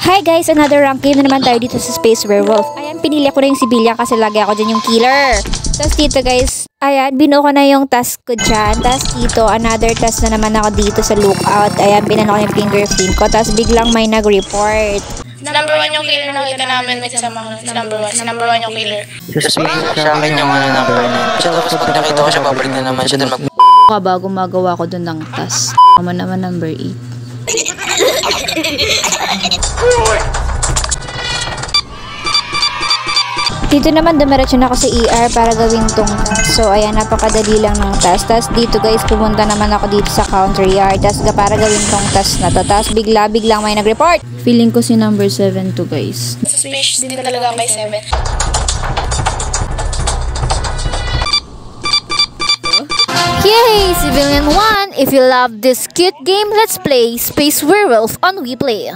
Hi guys! Another rank game na naman tayo dito sa Space Werewolf. Ayan, pinili ko na yung civilian kasi lagi ako dyan yung killer. Tapos dito guys, ayan, binuo ko na yung task ko dyan. Tapos dito, another task na naman ako dito sa lookout. Ayan, binano ko yung fingerprint ko. Tapos biglang may nag-report. Number 1 yung killer nakita namin, may kasama ko si number 1. Si number 1 yung killer. Suspicious sa akin yung number 1. Tapos pag nakita ko siya, babalik na naman siya dun Ba, gumagawa ko dun ng task. Tama naman number 8. Dito naman dumiretso na ako sa ER para gawin tong task. So ayan, napakadali lang ng task. Tapos dito guys, pumunta naman ako dito sa counter yard. Tapos para gawin tong task na to. Tapos biglang may nag-report. Feeling ko si number 7 to guys. Suspicious din talaga kay 7. Yay! Civilian 1! If you love this cute game, let's play Space Werewolf on WePlay.